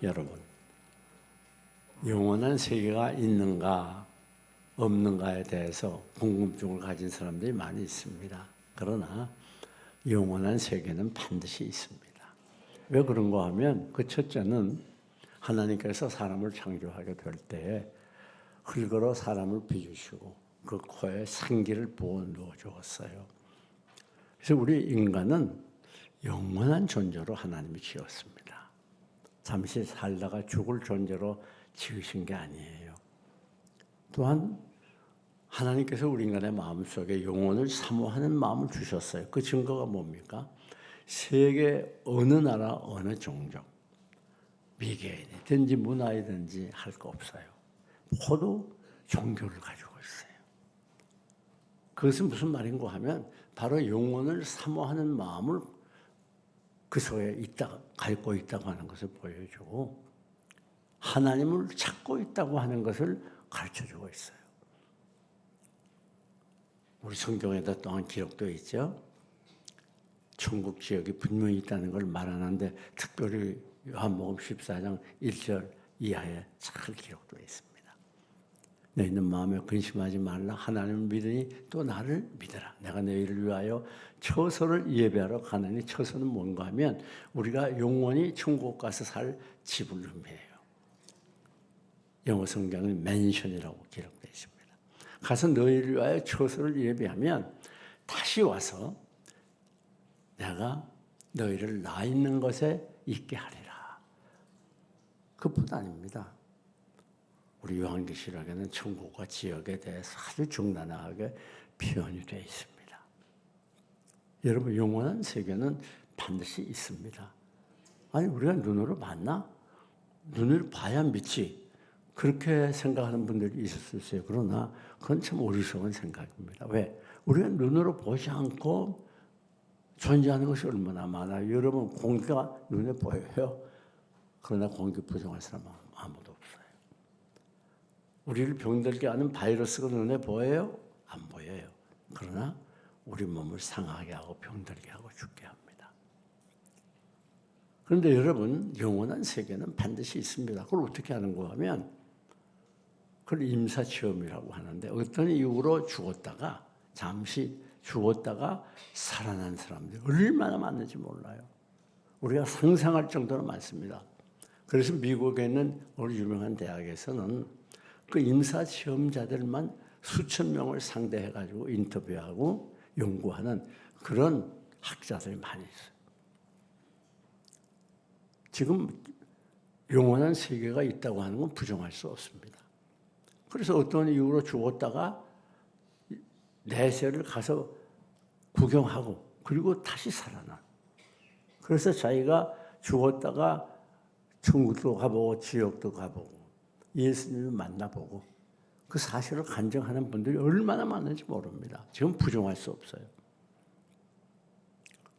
여러분, 영원한 세계가 있는가 없는가에 대해서 궁금증을 가진 사람들이 많이 있습니다. 그러나 영원한 세계는 반드시 있습니다. 왜 그런가 하면 그 첫째는 하나님께서 사람을 창조하게 될 때에 흙으로 사람을 빚으시고 그 코에 생기를 부어 넣어 주었어요. 그래서 우리 인간은 영원한 존재로 하나님이 지었습니다. 잠시 살다가 죽을 존재로 지으신 게 아니에요. 또한 하나님께서 우리 인간의 마음속에 영혼을 사모하는 마음을 주셨어요. 그 증거가 뭡니까? 세계 어느 나라 어느 종족, 미개인이든지 문화이든지 할 거 없어요. 모두 종교를 가지고 있어요. 그것은 무슨 말인가 하면 바로 영혼을 사모하는 마음을 그 속에 갖고 있다고 하는 것을 보여주고 하나님을 찾고 있다고 하는 것을 가르쳐주고 있어요. 우리 성경에도 또한 기록되어 있죠. 천국 지역이 분명히 있다는 걸 말하는데 특별히 요한복음 14장 1절 이하에 잘 기록되어 있습니다. 너희는 마음에 근심하지 말라. 하나님을 믿으니 또 나를 믿으라. 내가 너희를 위하여 처소를 예배하러 가느니 처소는 뭔가 하면 우리가 영원히 천국 가서 살 집을 의미해요. 영어 성경은 맨션이라고 기록되어 있습니다. 가서 너희를 위하여 처소를 예배하면 다시 와서 내가 너희를 나 있는 곳에 있게 하리라. 그뿐 아닙니다. 우리 요한계시록에는 천국과 지역에 대해서 아주 적나라하게 표현이 되어 있습니다. 여러분, 영원한 세계는 반드시 있습니다. 아니, 우리가 눈으로 봤나? 눈으로 봐야 믿지. 그렇게 생각하는 분들이 있을 수 있어요. 그러나 그건 참 어리석은 생각입니다. 왜? 우리가 눈으로 보지 않고 존재하는 것이 얼마나 많아요. 여러분, 공기가 눈에 보여요. 그러나 공기 부정할 사람은 아무도 없어요. 우리를 병들게 하는 바이러스가 눈에 보여요? 안 보여요. 그러나 우리 몸을 상하게 하고 병들게 하고 죽게 합니다. 그런데 여러분, 영원한 세계는 반드시 있습니다. 그걸 어떻게 하는가 하면 그걸 임사체험이라고 하는데 어떤 이유로 죽었다가 잠시 죽었다가 살아난 사람들이 얼마나 많은지 몰라요. 우리가 상상할 정도로 많습니다. 그래서 미국에 있는 우리 유명한 대학에서는 그 임사체험자들만 수천 명을 상대해가지고 인터뷰하고 연구하는 그런 학자들이 많이 있어요. 지금 영원한 세계가 있다고 하는 건 부정할 수 없습니다. 그래서 어떤 이유로 죽었다가 내세를 가서 구경하고 그리고 다시 살아나. 그래서 자기가 죽었다가 천국도 가보고 지옥도 가보고 예수님을 만나보고 그 사실을 간증하는 분들이 얼마나 많은지 모릅니다. 지금 부정할 수 없어요.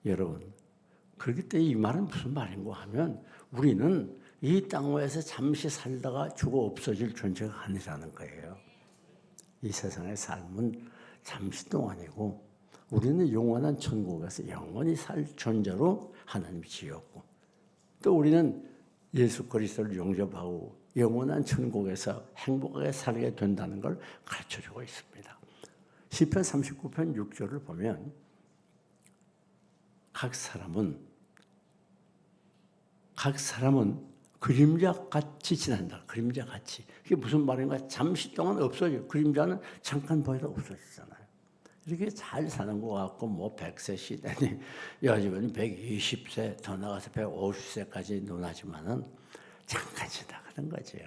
여러분, 그렇기 때문에 이 말은 무슨 말인가 하면 우리는 이 땅 위에서 잠시 살다가 죽어 없어질 존재가 아니라는 거예요. 이 세상의 삶은 잠시 동안이고 우리는 영원한 천국에서 영원히 살 존재로 하나님이 지었고 또 우리는 예수 그리스도를 영접하고 영원한 천국에서 행복하게 살게 된다는 걸 가르쳐주고 있습니다. 시편 39편 6절을 보면 각 사람은 그림자같이 지난다. 그림자같이. 그게 무슨 말인가? 잠시 동안 없어져요. 그림자는 잠깐 보이다 없어지잖아요. 이렇게 잘 사는 것 같고 100세 시대니 요즘은 120세 더 나가서 150세까지 논하지만은 잠깐 지나가는 거죠.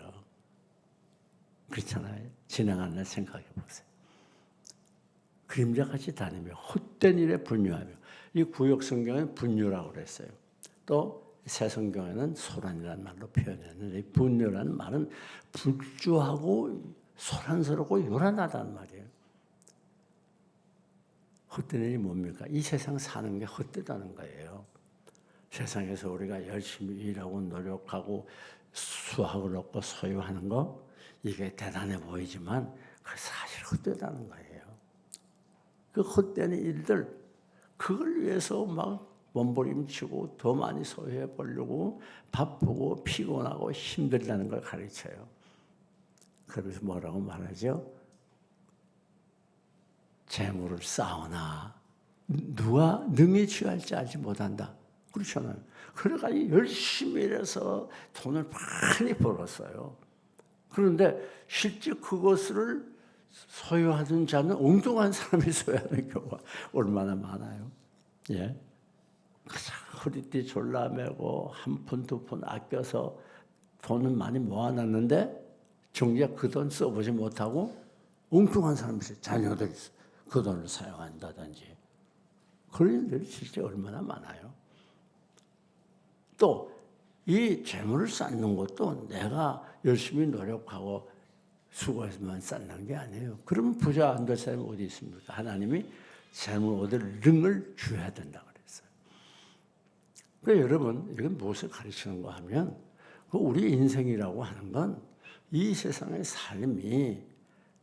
그렇잖아요. 지나가는 날 생각해 보세요. 그림자같이 다니며 헛된 일에 분유하며 이 구역 성경은 분유라고 그랬어요. 또 새 성경에는 소란이라는 말로 표현했는데 분유라는 말은 불주하고 소란스럽고 요란하다는 말이에요. 헛된 일이 뭡니까? 이 세상 사는 게 헛되다는 거예요. 세상에서 우리가 열심히 일하고 노력하고 수확을 얻고 소유하는 거 이게 대단해 보이지만 그 사실 헛되다는 거예요. 그 헛된 일들 그걸 위해서 막 몸부림치고 더 많이 소유해 보려고 바쁘고 피곤하고 힘들다는 걸 가르쳐요. 그래서 뭐라고 말하죠? 재물을 쌓으나 누가 능히 취할지 알지 못한다. 그렇잖아요. 그래가지고 열심히 일해서 돈을 많이 벌었어요. 그런데 실제 그것을 소유하는 자는 엉뚱한 사람이 소유하는 경우가 얼마나 많아요. 예. 허리띠 졸라매고 한 푼 두 푼 아껴서 돈은 많이 모아놨는데 정작 그 돈 써보지 못하고 엉뚱한 사람이 자녀들이 그 돈을 사용한다든지 그런 일들이 실제 얼마나 많아요. 또 이 재물을 쌓는 것도 내가 열심히 노력하고 수고해서만 쌓는 게 아니에요. 그러면 부자 안 될 사람이 어디 있습니까? 하나님이 재물 얻을 능을 주어야 된다 그랬어요. 그러니까 여러분 이건 무엇을 가르치는가 하면 우리 인생이라고 하는 건 이 세상의 삶이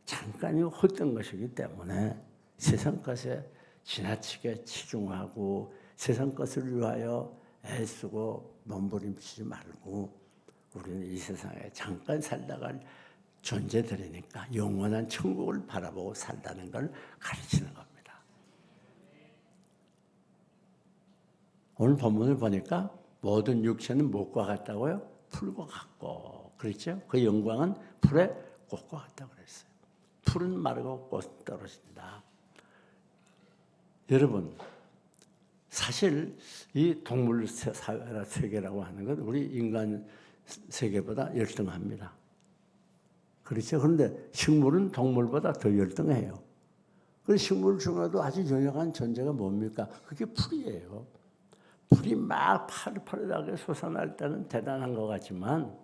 잠깐이 헛된 것이기 때문에 세상 것에 지나치게 치중하고 세상 것을 위하여 애쓰고 몸부림치지 말고 우리는 이 세상에 잠깐 살다갈 존재들이니까 영원한 천국을 바라보고 살다는 걸 가르치는 겁니다. 오늘 본문을 보니까 모든 육체는 무엇과 같다고요? 풀과 같고 그렇죠? 그 영광은 풀의 꽃과 같다고 그랬어요. 풀은 마르고 꽃은 떨어진다. 여러분 사실 이 동물 세계라고 하는 건 우리 인간 세계보다 열등합니다. 그렇죠? 그런데 식물은 동물보다 더 열등해요. 그 식물 중에도 아주 유명한 존재가 뭡니까? 그게 풀이에요. 풀이 막 파릇파릇하게 솟아날 때는 대단한 것 같지만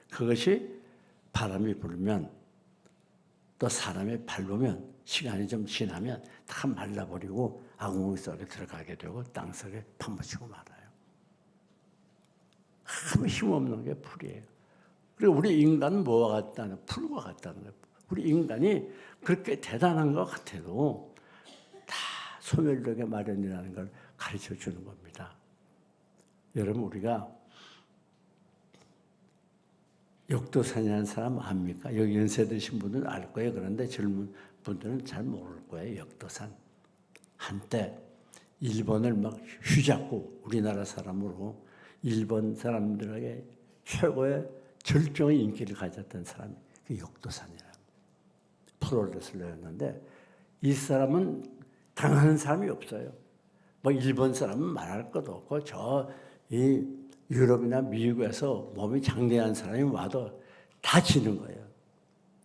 그것이 바람이 불면 또 사람이 밟으면 시간이 좀 지나면 다 말라버리고 아궁이 속에 들어가게 되고 땅 속에 파묻히고 말아요. 아무 힘없는 게 풀이에요. 그리고 우리 인간은 뭐와 같다는 풀과 같다는 거예요. 우리 인간이 그렇게 대단한 것 같아도 다 소멸되게 마련이라는 걸 가르쳐 주는 겁니다. 여러분 우리가 역도산이라는 사람 압니까? 여기 연세 드신 분들은 알 거예요. 그런데 젊은 분들은 잘 모를 거예요. 역도산. 한때 일본을 막 휘잡고 우리나라 사람으로 일본 사람들에게 최고의 절정의 인기를 가졌던 사람이 그 역도산이라고 프로레슬러였는데 이 사람은 당하는 사람이 없어요. 뭐 일본 사람은 말할 것도 없고 이 유럽이나 미국에서 몸이 장대한 사람이 와도 다 지는 거예요.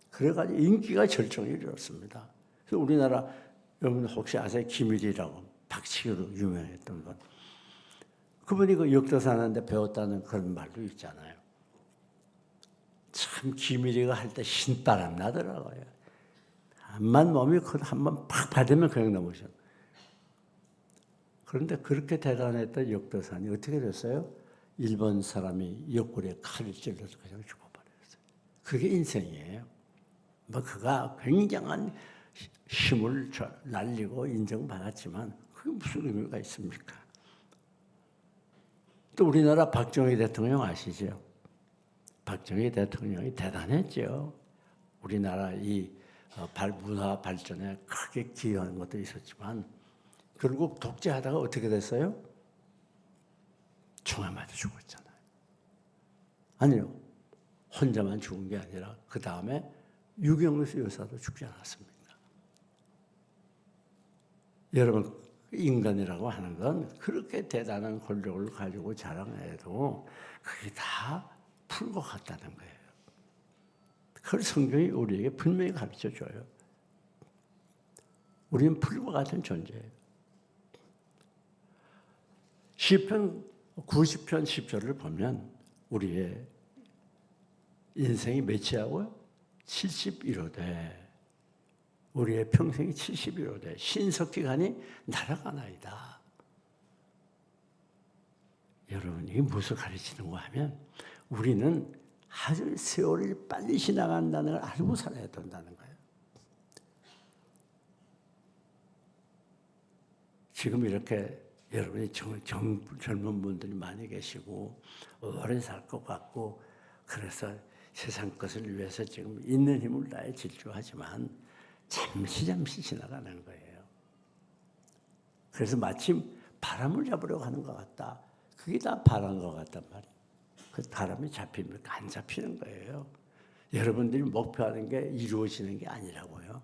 그래가지고 인기가 절정에 이르렀습니다. 그래서 우리나라 여러분 혹시 아세요? 김일이라고 박치기로 유명했던 분. 그분이 그 역도산하는데 배웠다는 그런 말도 있잖아요. 참 김일이가 할 때 신바람 나더라고요. 한만 몸이 한번 팍 받으면 그냥 넘어져. 그런데 그렇게 대단했던 역도산이 어떻게 됐어요? 일본 사람이 옆구리에 칼을 찔러서 그냥 죽어버렸어요. 그게 인생이에요. 뭐 그가 굉장한 힘을 날리고 인정받았지만 그게 무슨 의미가 있습니까? 또 우리나라 박정희 대통령 아시죠? 박정희 대통령이 대단했죠. 우리나라 이 문화 발전에 크게 기여한 것도 있었지만 결국 독재하다가 어떻게 됐어요? 총에 맞아 죽었잖아요. 아니요. 혼자만 죽은 게 아니라 그 다음에 유경수 여사도 죽지 않았습니까? 여러분 인간이라고 하는 건 그렇게 대단한 권력을 가지고 자랑해도 그게 다 풀과 같다는 거예요. 그걸 성경이 우리에게 분명히 가르쳐줘요. 우리는 풀과 같은 존재예요. 시편 90편 10절을 보면 우리의 인생이 몇이하고요? 71호대. 우리의 평생이 71호대. 신석기간이 날아가나이다. 여러분 이게 무엇을 가르치는가 하면 우리는 아주 세월이 빨리 지나간다는 걸 알고 살아야 된다는 거예요. 지금 이렇게 여러분이 젊은 분들이 많이 계시고 오래 살 것 같고 그래서 세상 것을 위해서 지금 있는 힘을 다해 질주하지만 잠시 지나가는 거예요. 그래서 마침 바람을 잡으려고 하는 것 같다. 그게 다 바란 것 같단 말이에요. 그 바람이 잡힙니까? 안 잡히는 거예요. 여러분들이 목표하는 게 이루어지는 게 아니라고요.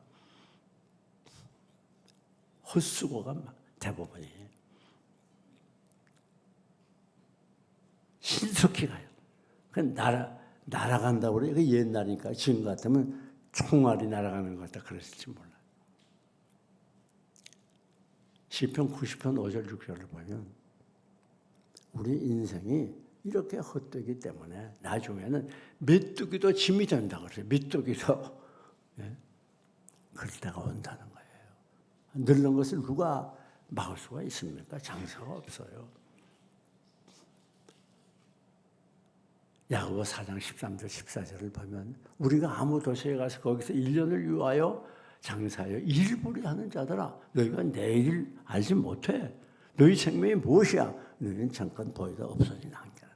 헛수고가 대부분이에요. 신속히 가요. 그 날아간다고 그래요. 그 옛날이니까 지금 같으면 총알이 날아가는 것 같다 그랬을지 몰라요. 시편 90편 5절 6절을 보면 우리 인생이 이렇게 헛되기 때문에 나중에는 메뚜기도 짐이 된다고 그래요. 메뚜기도 그럴 때가 온다는 거예요. 늙는 것을 누가 막을 수가 있습니까? 장사가 없어요. 야고보 4장 13절 14절을 보면 우리가 아무 도시에 가서 거기서 1년을 유하여 장사하여 일부리 하는 자들아 너희가 내일 알지 못해. 너희 생명이 무엇이야? 너희는 잠깐 보이다 없어진 한계라.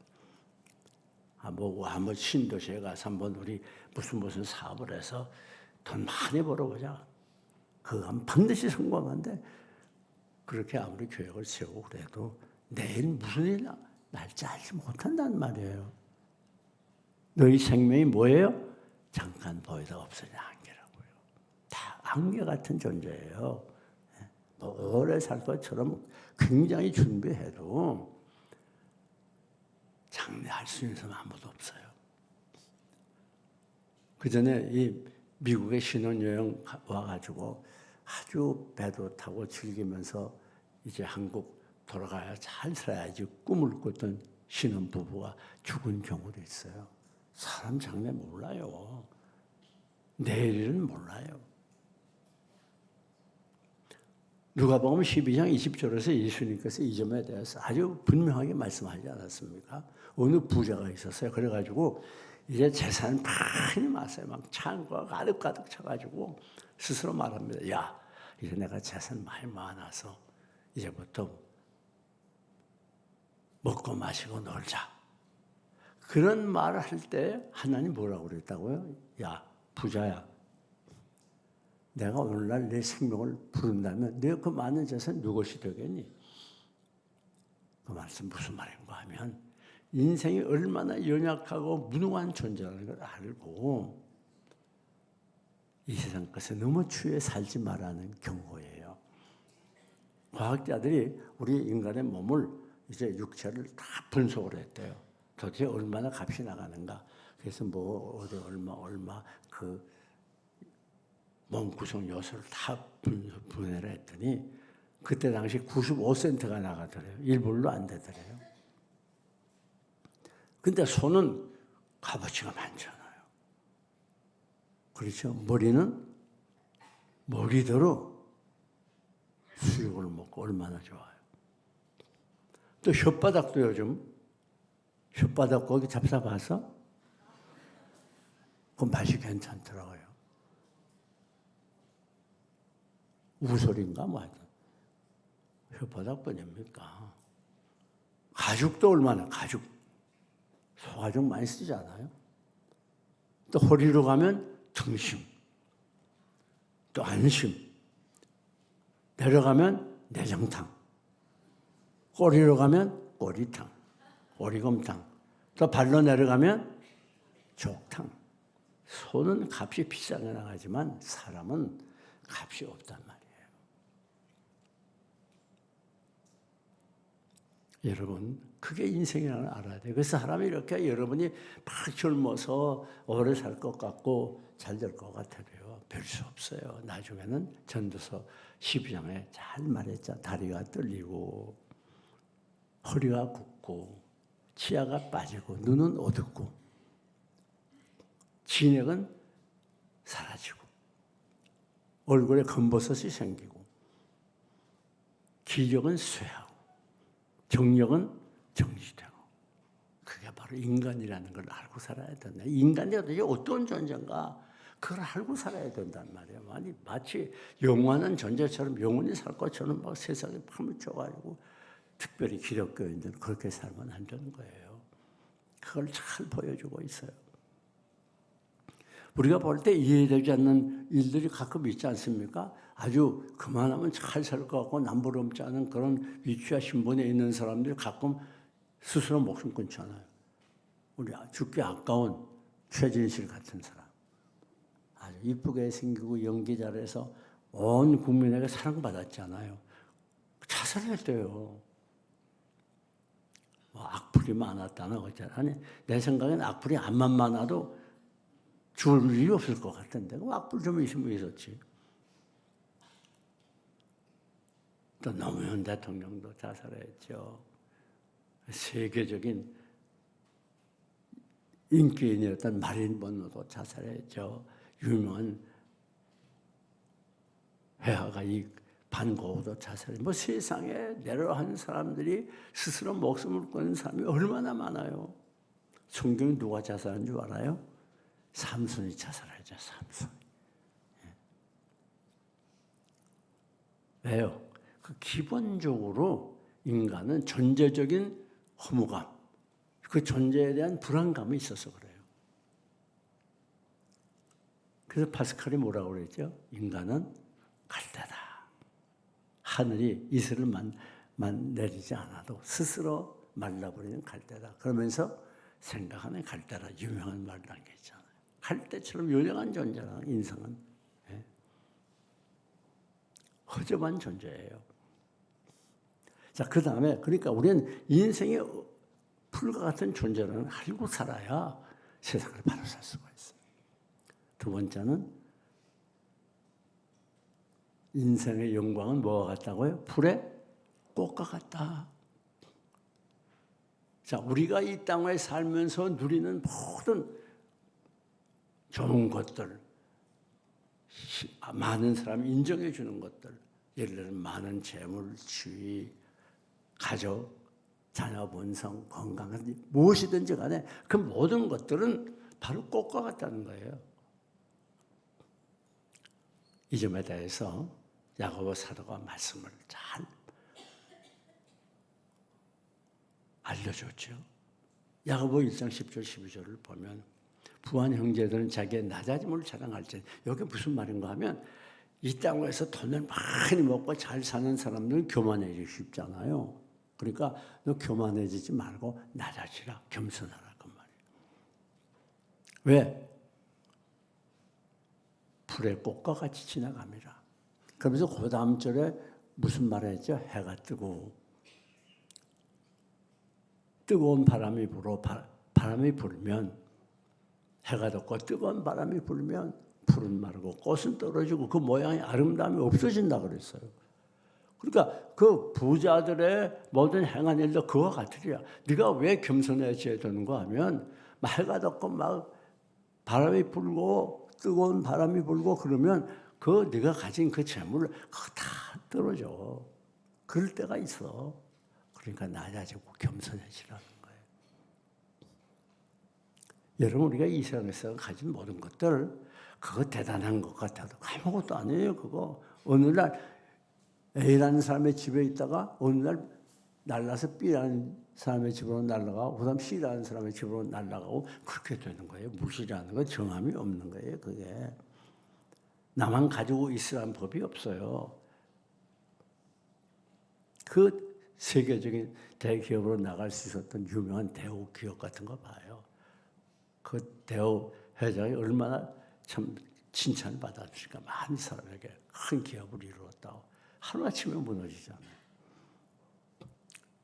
한번 신도시에 가서 한번 우리 무슨 사업을 해서 돈 많이 벌어보자. 그거 하면 반드시 성공한데 그렇게 아무리 계획을 세우고 그래도 내일 무슨 일이 날지 알지 못한다는 말이에요. 너희 생명이 뭐예요? 잠깐 보이다 없어진 한계라고요. 다 한계 같은 존재예요. 오래 살 것처럼 굉장히 준비해도 장래할 수 있는 사람 아무도 없어요. 그 전에 이 미국에 신혼여행 와가지고 아주 배도 타고 즐기면서 이제 한국 돌아가야 잘 살아야지 꿈을 꿨던 신혼부부가 죽은 경우도 있어요. 사람 장래 몰라요. 내일은 몰라요. 누가복음 12장 20절에서 예수님께서 이 점에 대해서 아주 분명하게 말씀하지 않았습니까? 어느 부자가 있었어요. 그래가지고 이제 재산을 많이 마세요. 막 창고가 가득 차가지고 스스로 말합니다. 야, 이제 내가 재산 많이 많아서 이제부터 먹고 마시고 놀자. 그런 말을 할 때 하나님 뭐라고 그랬다고요? 야, 부자야. 내가 오늘날 내 생명을 부른다면 내가 그 많은 재산 누구시 되겠니? 그 말씀 무슨 말인가 하면 인생이 얼마나 연약하고 무능한 존재라는 걸 알고 이 세상 것에 너무 취해 살지 말라는 경고예요. 과학자들이 우리 인간의 몸을 이제 육체를 다 분석을 했대요. 도대체 얼마나 값이 나가는가. 그래서 어디 얼마 그 몸 구성 요소를 다 분해를 했더니 그때 당시 95센트가 나가더래요. 1불로 안 되더래요. 근데 손은 값어치가 많잖아요. 그렇죠? 머리는 머리대로 수육을 먹고 얼마나 좋아요. 또 혓바닥도 요즘 혓바닥 거기 잡숴봐서 그 맛이 괜찮더라고요. 우설인가 뭐 하여튼 혓바닥뿐입니까? 가죽도 얼마나 가죽 소가죽 많이 쓰잖아요. 또 허리로 가면 등심, 또 안심, 내려가면 내장탕, 꼬리로 가면 꼬리탕, 꼬리곰탕, 또 발로 내려가면 족탕. 소는 값이 비싸게 나가지만 사람은 값이 없단 말이에요. 여러분, 그게 인생이라는 걸 알아야 돼요. 그래서 사람이 이렇게 여러분이 막 젊어서 오래 살 것 같고 잘 될 것 같아도요. 별 수 없어요. 나중에는 전도서 12장에 잘 말했죠. 다리가 떨리고 허리가 굽고 치아가 빠지고 눈은 어둡고 진액은 사라지고 얼굴에 검버섯이 생기고 기력은 쇠하고 정력은 정지되고 그게 바로 인간이라는 걸 알고 살아야 된다. 인간이 도대체 어떤 존재인가 그걸 알고 살아야 된단 말이에요. 마치 영원한 존재처럼 영원히 살 것처럼 막 세상에 파묻혀가지고 특별히 기독교인들은 그렇게 살면 안 되는 거예요. 그걸 잘 보여주고 있어요. 우리가 볼 때 이해되지 않는 일들이 가끔 있지 않습니까? 아주 그만하면 잘 살 것 같고 남부럽지 않은 그런 위치와 신분에 있는 사람들이 가끔 스스로 목숨 끊잖아요. 우리 죽기 아까운 최진실 같은 사람. 아주 이쁘게 생기고 연기 잘해서 온 국민에게 사랑받았잖아요. 자살했대요. 뭐 악플이 많았다나 어쩌나. 아니, 내 생각엔 악플이 암만 많아도 죽을 일이 없을 것 같은데 그럼 악플 좀 있으면 있었지. 또 노무현 대통령도 자살했죠. 세계적인 인기인이었던 마릴린 먼로도 자살했죠. 유명한 회화가 이 반고흐도 자살했죠. 뭐 세상에 내려한 사람들이 스스로 목숨을 끊는 사람이 얼마나 많아요. 성경에 누가 자살한 줄 알아요? 삼손이 자살하죠. 삼손. 왜요? 그 기본적으로 인간은 존재적인 허무감, 그 존재에 대한 불안감이 있어서 그래요. 그래서 파스칼이 뭐라고 그랬죠? 인간은 갈대다. 하늘이 이슬을 내리지 않아도 스스로 말라버리는 갈대다. 그러면서 생각하는 갈대라 유명한 말을 한 게 있잖아요. 갈대처럼 유명한 존재라 인생은. 예? 허접한 존재예요. 자, 그 다음에 그러니까 우리는 인생의 풀과 같은 존재라는 알고 살아야 세상을 바로 살 수가 있어요. 두 번째는 인생의 영광은 뭐와 같다고요? 풀의 꽃과 같다. 자, 우리가 이 땅에 살면서 누리는 모든 좋은 것들, 많은 사람이 인정해 주는 것들, 예를 들면 많은 재물, 지위, 가족, 자녀 본성, 건강한 무엇이든지 간에 그 모든 것들은 바로 꽃과 같다는 거예요. 이 점에 대해서 야고보 사도가 말씀을 잘 알려줬죠. 야고보 1장 10절 12절을 보면 부한 형제들은 자기의 낮아짐을 자랑할지 여기 무슨 말인가 하면 이 땅에서 돈을 많이 먹고 잘 사는 사람들은 교만해지기 쉽잖아요. 그러니까 너 교만해지지 말고 낮아지라, 겸손하라 그 말이에요. 왜? 풀의 꽃과 같이 지나갑니다. 그러면서 그 다음 절에 무슨 말을 했죠? 해가 뜨고 뜨거운 바람이 불어 바람이 불면 해가 돋고 뜨거운 바람이 불면 풀은 마르고 꽃은 떨어지고 그 모양의 아름다움이 없어진다 그랬어요. 그러니까 그 부자들의 모든 행한 일도 그와 같으리라. 네가 왜 겸손해져야 되는가 하면 막 해가 돋고 막 바람이 불고 뜨거운 바람이 불고 그러면 그 네가 가진 그 재물 그거 다 떨어져. 그럴 때가 있어. 그러니까 낮아지고 겸손해지라는 거예요. 여러분 우리가 이 세상에서 가진 모든 것들 그거 대단한 것 같아도 아무것도 아니에요. 그거 어느 날 A라는 사람의 집에 있다가 어느 날 날라서 B라는 사람의 집으로 날아가고 그다음 C라는 사람의 집으로 날아가고 그렇게 되는 거예요. 무시라는 건 정함이 없는 거예요. 그게 나만 가지고 있으라는 법이 없어요. 그 세계적인 대기업으로 나갈 수 있었던 유명한 대우 기업 같은 거 봐요. 그 대우 회장이 얼마나 참 칭찬을 받았으니까 많은 사람에게 큰 기업을 이루었다고. 하루아침에 무너지잖아요.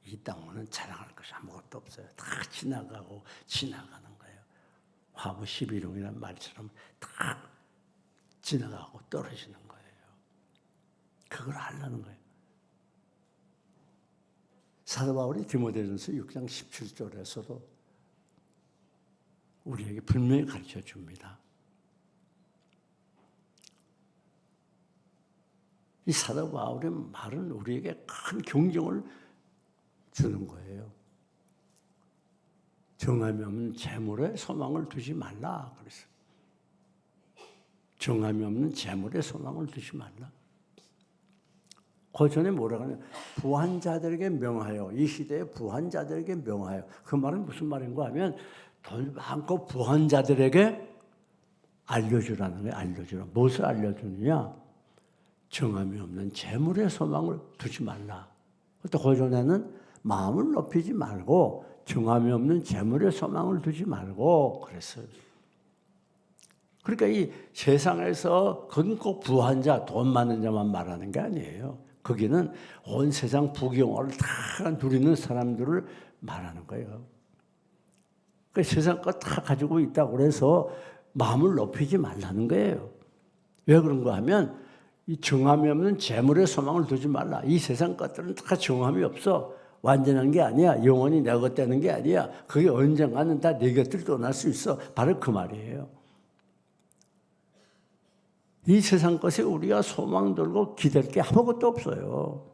이 땅은 자랑할 것이 아무것도 없어요. 다 지나가고 지나가는 거예요. 화무 11홍이라는 말처럼 다 지나가고 떨어지는 거예요. 그걸 알라는 거예요. 사도 바울이 디모데전서 6장 17절에서도 우리에게 분명히 가르쳐 줍니다. 이 사도 바울의 말은 우리에게 큰 경종을 주는 거예요. 정함이 없는 재물에 소망을 두지 말라 그랬어요. 정함이 없는 재물에 소망을 두지 말라. 그 전에 뭐라고 하냐? 부한자들에게 명하여, 이 시대의 부한자들에게 명하여. 그 말은 무슨 말인가 하면 돈 많고 부한자들에게 알려주라는 거예요. 알려주라. 무엇을 알려주느냐? 정함이 없는 재물의 소망을 두지 말라. 또 그 전에는 마음을 높이지 말고 정함이 없는 재물의 소망을 두지 말고 그랬어요. 그러니까 이 세상에서 그건 꼭 부한 자, 돈 많은 자만 말하는 게 아니에요. 거기는 온 세상 부귀영화를 다 누리는 사람들을 말하는 거예요. 그러니까 세상 거 다 가지고 있다고 해서 마음을 높이지 말라는 거예요. 왜 그런가 하면 이 정함이 없는 재물의 소망을 두지 말라. 이 세상 것들은 다 정함이 없어. 완전한 게 아니야. 영원히 내 것 되는 게 아니야. 그게 언젠가는 다 내 곁을 떠날 수 있어. 바로 그 말이에요. 이 세상 것에 우리가 소망 들고 기댈 게 아무것도 없어요.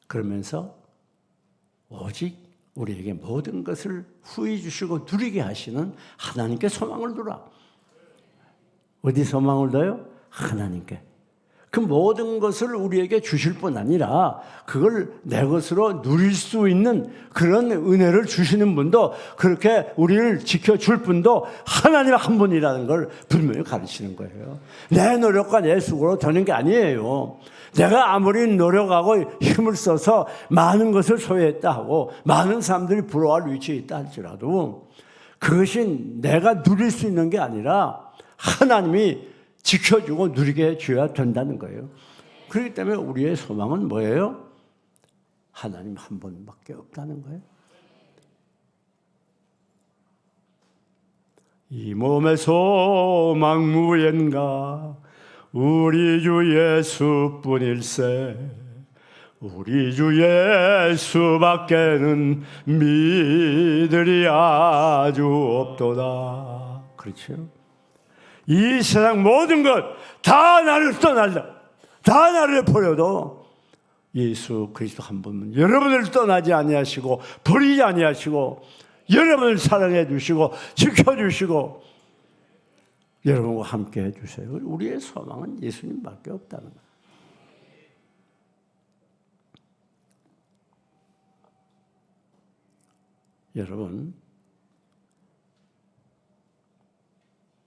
그러면서 오직 우리에게 모든 것을 후히 주시고 누리게 하시는 하나님께 소망을 두라. 어디 소망을 둬요? 하나님께. 그 모든 것을 우리에게 주실 뿐 아니라 그걸 내 것으로 누릴 수 있는 그런 은혜를 주시는 분도, 그렇게 우리를 지켜줄 분도 하나님 한 분이라는 걸 분명히 가르치는 거예요. 내 노력과 내 수고로 되는 게 아니에요. 내가 아무리 노력하고 힘을 써서 많은 것을 소유했다 하고 많은 사람들이 부러워할 위치에 있다 할지라도 그것이 내가 누릴 수 있는 게 아니라 하나님이 지켜주고 누리게 해줘야 된다는 거예요. 그렇기 때문에 우리의 소망은 뭐예요? 하나님 한 분밖에 없다는 거예요. 이 몸의 소망 무언가 우리 주 예수뿐일세. 우리 주 예수밖에는 믿으리 아주 없도다. 그렇죠? 이 세상 모든 것 다 나를 떠날라. 다 나를 버려도 예수 그리스도 한 분은 여러분을 떠나지 아니하시고 버리지 아니하시고 여러분을 사랑해 주시고 지켜주시고 여러분과 함께 해주세요. 우리의 소망은 예수님밖에 없다는 거예요. 여러분,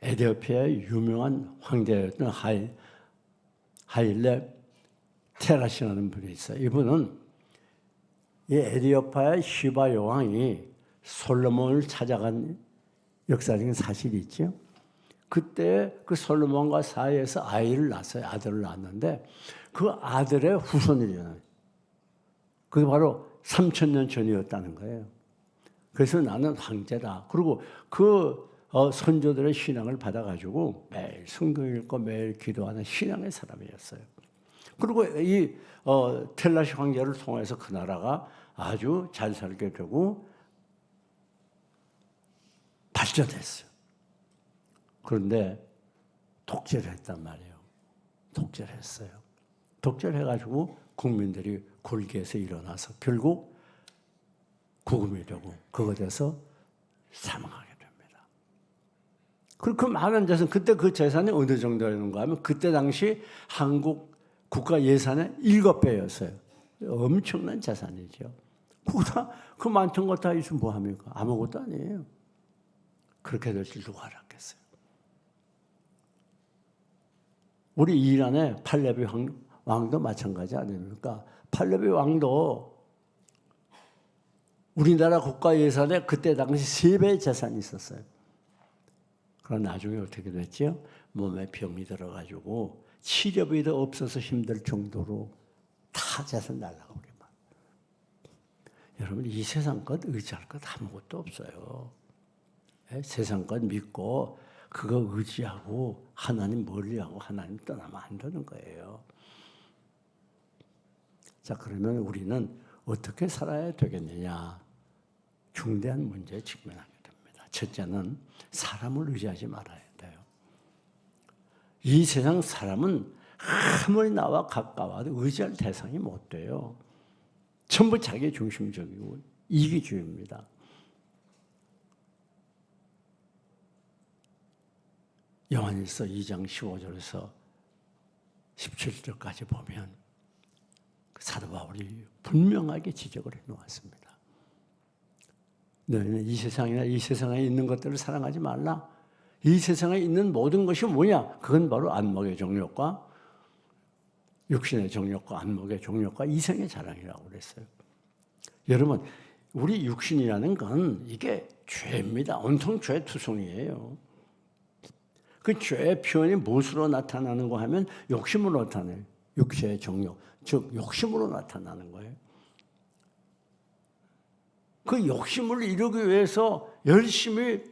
에티오피아의 유명한 황제였던 하일레 테라시라는 분이 있어요. 이분은 이 에티오피아의 시바 여왕이 솔로몬을 찾아간 역사적인 사실이 있죠. 그때 그 솔로몬과 사이에서 아이를 낳았어요. 아들을 낳았는데 그 아들의 후손이잖아요. 그게 바로 3000년 전이었다는 거예요. 그래서 나는 황제다. 그리고 그 선조들의 신앙을 받아가지고 매일 성경 읽고 매일 기도하는 신앙의 사람이었어요. 그리고 이 텔라시 황제를 통해서 그 나라가 아주 잘 살게 되고 발전했어요. 그런데 독재를 했단 말이에요. 독재를 했어요. 독재를 해가지고 국민들이 굴기에서 일어나서 결국 구금이 되고 그것에서 사망하게 됩니다. 그리고 그 많은 재산, 그때 그 재산이 어느 정도였는가 하면 그때 당시 한국 국가 예산의 7배였어요. 엄청난 재산이죠. 그 많던 것 다 있으면 뭐합니까? 아무것도 아니에요. 그렇게 될 줄 누가 알았겠어요. 우리 이란의 팔레비 왕도 마찬가지 아닙니까? 팔레비 왕도 우리나라 국가 예산에 그때 당시 3배의 재산이 있었어요. 그러나 나중에 어떻게 됐죠? 몸에 병이 들어가지고 치료비도 없어서 힘들 정도로 다 재산 날라가버리면. 여러분, 이 세상 것 의지할 것 아무것도 없어요. 세상 것 믿고 그거 의지하고 하나님 멀리하고 하나님 떠나면 안 되는 거예요. 자, 그러면 우리는 어떻게 살아야 되겠느냐? 중대한 문제에 직면하게 됩니다. 첫째는 사람을 의지하지 말아야 돼요. 이 세상 사람은 아무리 나와 가까워도 의지할 대상이 못 돼요. 전부 자기 중심적이고 이기주의입니다. 요한일서 2장 15절에서 17절까지 보면 사도 바울이 분명하게 지적을 해놓았습니다. 너희는 이 세상이나 이 세상에 있는 것들을 사랑하지 말라. 이 세상에 있는 모든 것이 뭐냐? 그건 바로 안목의 정욕과 육신의 정욕과 안목의 정욕과 이성의 자랑이라고 그랬어요. 여러분, 우리 육신이라는 건 이게 죄입니다. 온통 죄 투성이에요. 그 죄의 표현이 무엇으로 나타나는가 하면 욕심으로 나타나요. 육체의 정욕, 즉 욕심으로 나타나는 거예요. 그 욕심을 이루기 위해서 열심히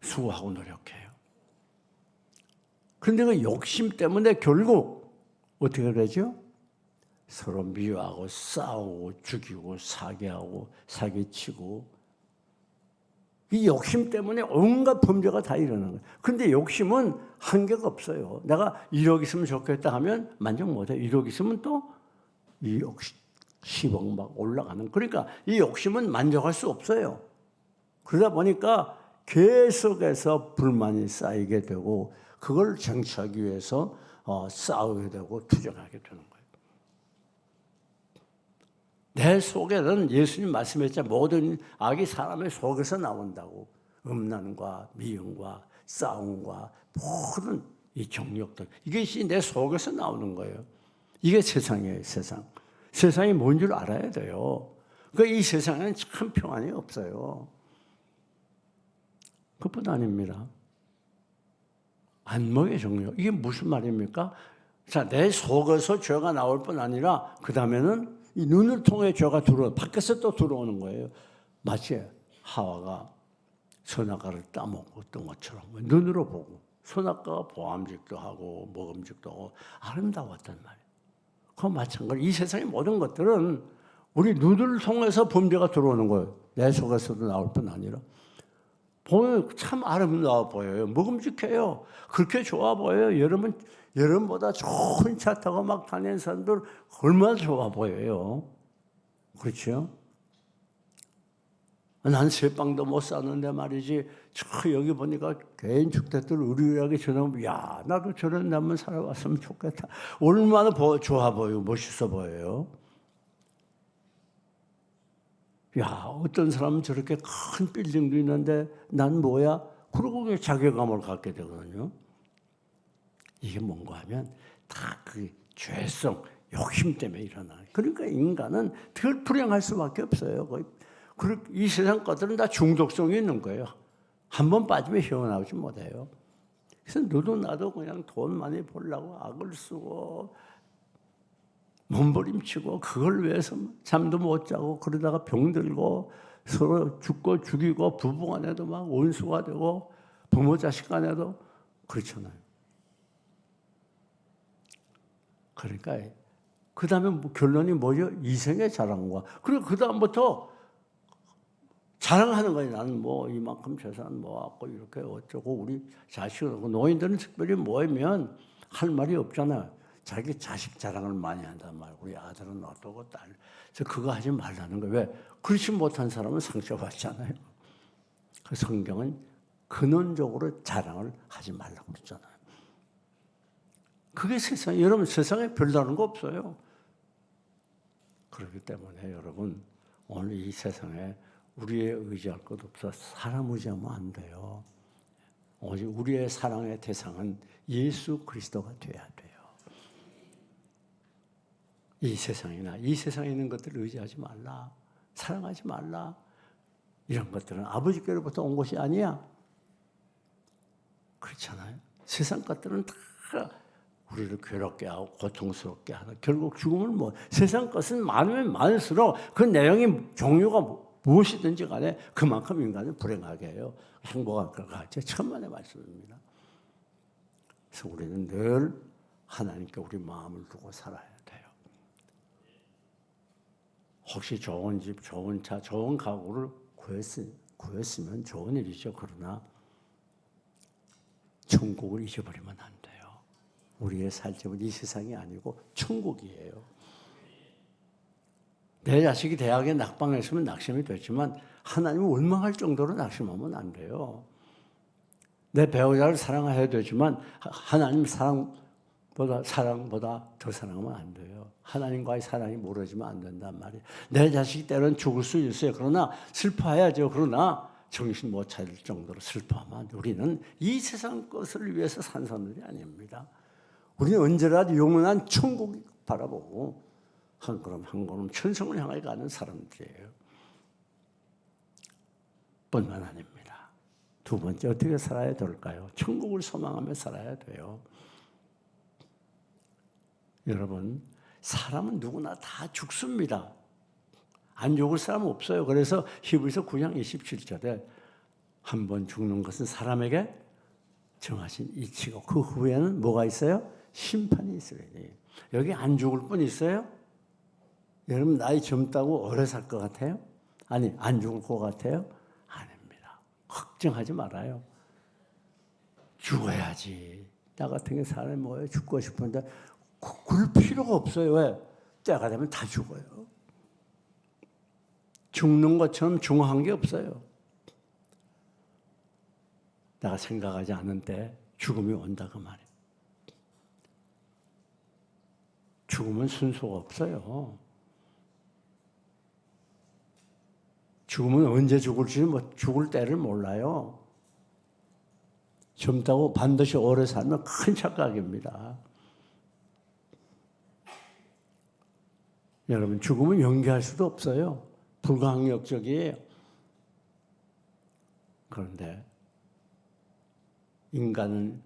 수고하고 노력해요. 그런데 그 욕심 때문에 결국 어떻게 되죠? 서로 미워하고 싸우고 죽이고 사기하고 사기치고 이 욕심 때문에 온갖 범죄가 다 일어나는 거예요. 그런데 욕심은 한계가 없어요. 내가 1억 있으면 좋겠다 하면 만족 못해요. 1억 있으면 또 2억, 10억 막 올라가는. 그러니까 이 욕심은 만족할 수 없어요. 그러다 보니까 계속해서 불만이 쌓이게 되고 그걸 정치하기 위해서 싸우게 되고 투쟁하게 되는 거예요. 내 속에는 예수님 말씀했잖아요. 모든 악이 사람의 속에서 나온다고. 음란과 미움과 싸움과 모든 이 정욕들. 이것이 내 속에서 나오는 거예요. 이게 세상이에요, 세상. 세상이 뭔 줄 알아야 돼요. 그러니까 이 세상에는 참 평안이 없어요. 그뿐 아닙니다. 안목의 정욕. 이게 무슨 말입니까? 자, 내 속에서 죄가 나올 뿐 아니라 그 다음에는 이 눈을 통해 죄가 밖에서 또 들어오는 거예요. 마치 하와가 선악과를 따먹었던 것처럼 눈으로 보고 선악과가 보암직도 하고 먹음직도 하고 아름다웠단 말이에요. 그건 마찬가지로 이 세상의 모든 것들은 우리 눈을 통해서 범죄가 들어오는 거예요. 내 속에서도 나올 뿐 아니라 보면 참 아름다워 보여요. 먹음직해요. 그렇게 좋아 보여요. 여러분보다 좋은 차 타고 막 다니는 사람들 얼마나 좋아 보여요. 그렇죠? 난 새빵도 못 사는데 말이지. 여기 보니까 개인 축제들 의리하게 전화오면 야 나도 저런 데 한번 살아봤으면 좋겠다. 얼마나 좋아 보여요. 멋있어 보여요. 야 어떤 사람은 저렇게 큰 빌딩도 있는데 난 뭐야? 그러고 자괴감을 갖게 되거든요. 이게 뭔가 하면 다 그 죄성, 욕심 때문에 일어나요. 그러니까 인간은 덜 불행할 수밖에 없어요. 이 세상 것들은 다 중독성이 있는 거예요. 한 번 빠지면 헤어나오지 못해요. 그래서 너도 나도 그냥 돈 많이 벌려고 악을 쓰고 몸부림치고 그걸 위해서 잠도 못 자고 그러다가 병들고 서로 죽고 죽이고 부부 간에도 막 원수가 되고 부모 자식 간에도 그렇잖아요. 그러니까 그 다음에 결론이 뭐죠? 이생의 자랑과 그리고 그 다음부터 자랑하는 거예요. 나는 뭐 이만큼 재산 모았고 이렇게 어쩌고 우리 자식은 노인들은 특별히 모이면 할 말이 없잖아요. 자기 자식 자랑을 많이 한단 말이에요. 우리 아들은 어떠고 딸. 그래서 그거 하지 말라는 거예요. 왜? 그렇지 못한 사람은 상처받잖아요. 그 성경은 근원적으로 자랑을 하지 말라고 그랬잖아요. 그게 세상, 여러분 세상에 별다른 거 없어요. 그렇기 때문에 여러분 오늘 이 세상에 우리의 의지할 것 없어 사람 의지하면 안 돼요. 오직 우리의 사랑의 대상은 예수 그리스도가 돼야 돼요. 이 세상이나 이 세상에 있는 것들을 의지하지 말라. 사랑하지 말라. 이런 것들은 아버지께로부터 온 것이 아니야. 그렇잖아요. 세상 것들은 다 우리를 괴롭게 하고 고통스럽게 하고 결국 죽음을 세상 것은 많으면 많을수록 그 내용이 종류가 무엇이든지 간에 그만큼 인간을 불행하게 해요. 행복할 것 같죠. 천만의 말씀입니다. 그래서 우리는 늘 하나님께 우리 마음을 두고 살아야 돼요. 혹시 좋은 집, 좋은 차, 좋은 가구를 구했으면 좋은 일이죠. 그러나 천국을 잊어버리면 안 돼요. 우리의 살 집은 이 세상이 아니고 천국이에요. 내 자식이 대학에 낙방했으면 낙심이 됐지만 하나님을 원망할 정도로 낙심하면 안 돼요. 내 배우자를 사랑해야 되지만 하나님 사랑 사랑보다 더 사랑하면 안 돼요. 하나님과의 사랑이 멀어지면 안 된단 말이에요. 내 자식 때는 죽을 수 있어요. 그러나 슬퍼해야죠. 그러나 정신 못 차릴 정도로 슬퍼하면 안 돼요. 우리는 이 세상 것을 위해서 산 사람들이 아닙니다. 우리는 언제라도 영원한 천국 바라보고 한 걸음 한 걸음 천성을 향해 가는 사람들이에요. 뿐만 아닙니다. 두 번째, 어떻게 살아야 될까요? 천국을 소망하며 살아야 돼요. 여러분, 사람은 누구나 다 죽습니다. 안 죽을 사람은 없어요. 그래서 히브리서 9장 27절에 한 번 죽는 것은 사람에게 정하신 이치고 그 후에는 뭐가 있어요? 심판이 있어요. 여기 안 죽을 분 있어요? 여러분 나이 젊다고 오래 살 것 같아요? 아니 안 죽을 것 같아요? 아닙니다. 걱정하지 말아요. 죽어야지. 나 같은 게 사람이 뭐예요? 죽고 싶은데 그럴 필요가 없어요. 왜? 때가 되면 다 죽어요. 죽는 것처럼 중요한 게 없어요. 내가 생각하지 않은 때 죽음이 온다 그 말이에요. 죽음은 순서가 없어요. 죽음은 언제 죽을지 죽을 때를 몰라요. 젊다고 반드시 오래 살면 큰 착각입니다. 여러분 죽음은 연기할 수도 없어요. 불가항력적이에요. 그런데 인간은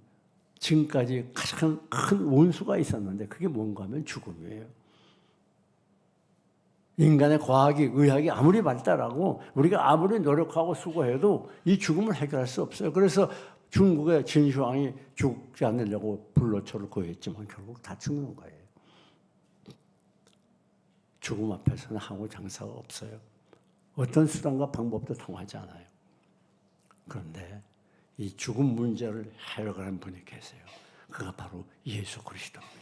지금까지 가장 큰 원수가 있었는데 그게 뭔가 하면 죽음이에요. 인간의 과학이 의학이 아무리 발달하고 우리가 아무리 노력하고 수고해도 이 죽음을 해결할 수 없어요. 그래서 중국의 진시황이 죽지 않으려고 불로초를 구했지만 결국 다 죽는 거예요. 죽음 앞에서는 항우 장사가 없어요. 어떤 수단과 방법도 통하지 않아요. 그런데 이 죽음 문제를 해결하는 분이 계세요. 그가 바로 예수 그리스도입니다.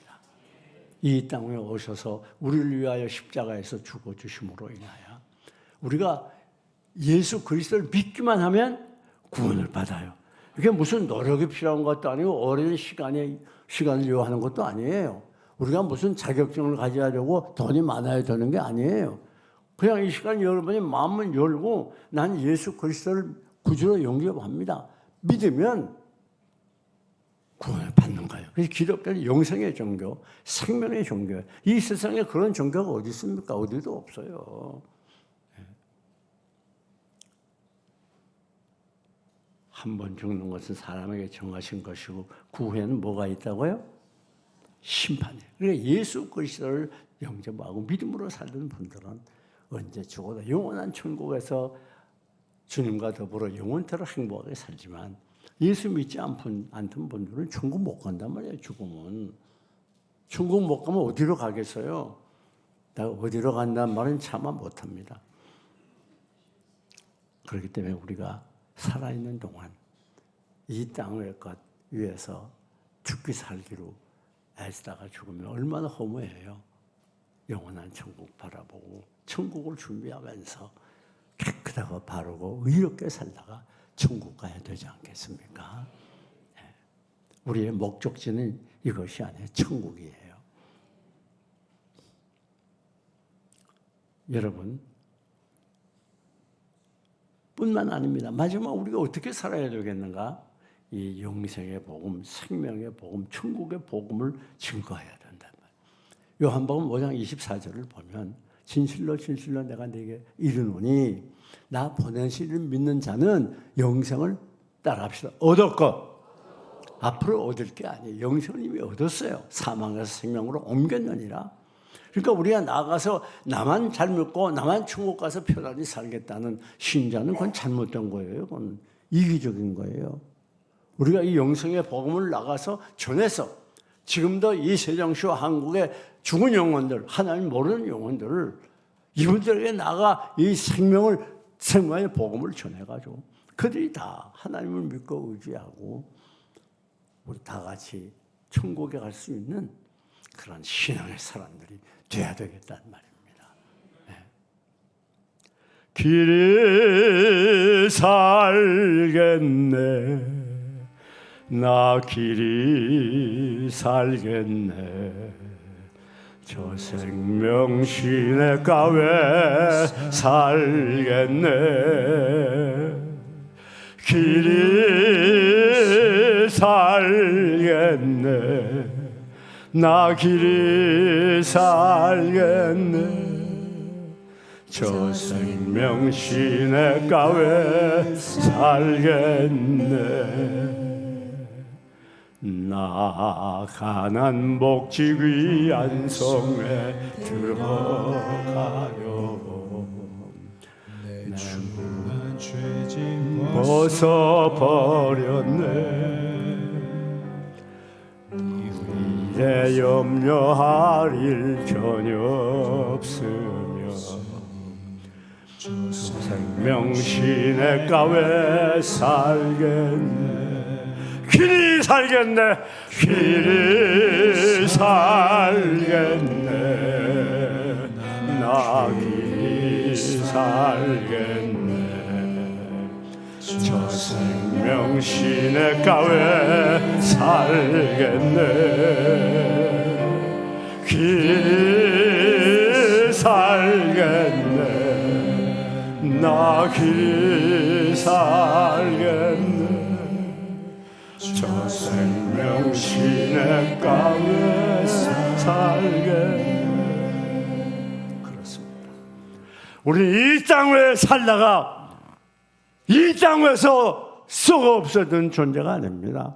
이 땅에 오셔서 우리를 위하여 십자가에서 죽어주심으로 인하여 우리가 예수 그리스도를 믿기만 하면 구원을 받아요. 이게 무슨 노력이 필요한 것도 아니고 오랜 시간을 요하는 것도 아니에요. 우리가 무슨 자격증을 가져야되고 돈이 많아야 되는 게 아니에요. 그냥 이 시간 여러분이 마음을 열고 난 예수 그리스도를 구주로 영접합니다. 믿으면 구원을 받는 거예요. 그래서 기독교는 영생의 종교, 생명의 종교예요. 이 세상에 그런 종교가 어디 있습니까? 어디도 없어요. 한 번 죽는 것은 사람에게 정하신 것이고 그 후에는 뭐가 있다고요? 심판이에요. 그러니까 예수 그리스도를 영접하고 믿음으로 살던 분들은 언제 죽어도 영원한 천국에서 주님과 더불어 영원토록 행복하게 살지만 예수 믿지 않던 분들은 천국 못 간단 말이에요. 죽으면. 천국 못 가면 어디로 가겠어요? 내가 어디로 간다는 말은 차마 못합니다. 그렇기 때문에 우리가 살아있는 동안 이 땅의 것 위해서 죽기 살기로 애쓰다가 죽으면 얼마나 허무해요. 영원한 천국 바라보고 천국을 준비하면서 깨끗하고 바르고 의롭게 살다가 천국 가야 되지 않겠습니까? 우리의 목적지는 이것이 아니에요. 천국이에요. 여러분 뿐만 아닙니다. 마지막 우리가 어떻게 살아야 되겠는가? 이 영생의 복음, 생명의 복음, 천국의 복음을 증거해야 된단 말이에요. 요한복음 5장 24절을 보면 진실로 진실로 내가 네게 이르노니 나 보내신 이를 믿는 자는 영생을 따라합시다. 얻을 것. 앞으로 얻을 게 아니에요. 영생을 이미 얻었어요. 사망에서 생명으로 옮겼느니라. 그러니까 우리가 나가서 나만 잘 믿고 나만 천국 가서 편안히 살겠다는 신자는 그건 잘못된 거예요. 그건 이기적인 거예요. 우리가 이 영생의 복음을 나가서 전해서 지금도 이 세종시와 한국의 죽은 영혼들, 하나님 모르는 영혼들을 이분들에게 나가 이 생명의 복음을 전해가지고 그들이 다 하나님을 믿고 의지하고 우리 다 같이 천국에 갈 수 있는 그런 신앙의 사람들이 돼야 되겠다는 말입니다. 네. 길이 살겠네 나 길이 살겠네. 저 생명 시냇가에 살겠네. 길이 살겠네. 나 길이 살겠네. 저 생명 시냇가에 살겠네. 나 가난 목직 위한 성에 들어가요. 내 충분한 죄짐 벗어버렸네. 이제 염려할 일 전혀 없으며 생명 시냇가에 살겠네. 길이 살겠네. 길이 살겠네. 나 길이 살겠네. 저 생명 시냇가에 살겠네. 길이 살겠네. 나 길이 살겠네. 저 생명 시냇가에 살겠네. 그렇습니다. 우리 이 땅에 살다가 이 땅에서 썩어 없어진 존재가 아닙니다.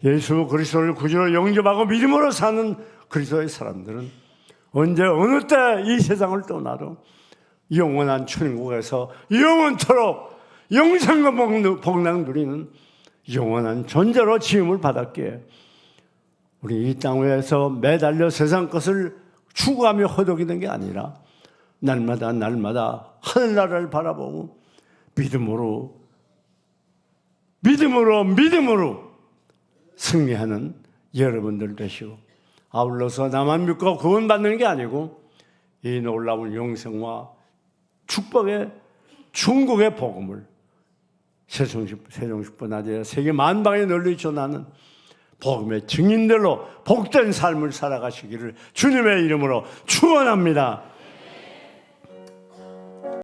예수 그리스도를 구주로 영접하고 믿음으로 사는 그리스도의 사람들은 언제 어느 때 이 세상을 떠나도 영원한 천국에서 영원토록 영생과 복락 누리는 영원한 존재로 지음을 받았기에 우리 이 땅 위에서 매달려 세상 것을 추구하며 허덕이는 게 아니라 날마다 날마다 하늘나라를 바라보고 믿음으로 승리하는 여러분들 되시고, 아울러서 나만 믿고 구원받는 게 아니고 이 놀라운 영생과 축복의 천국의 복음을 세종식뿐 아니라 세계 만방에 널리 전하는 복음의 증인들로 복된 삶을 살아가시기를 주님의 이름으로 축원합니다.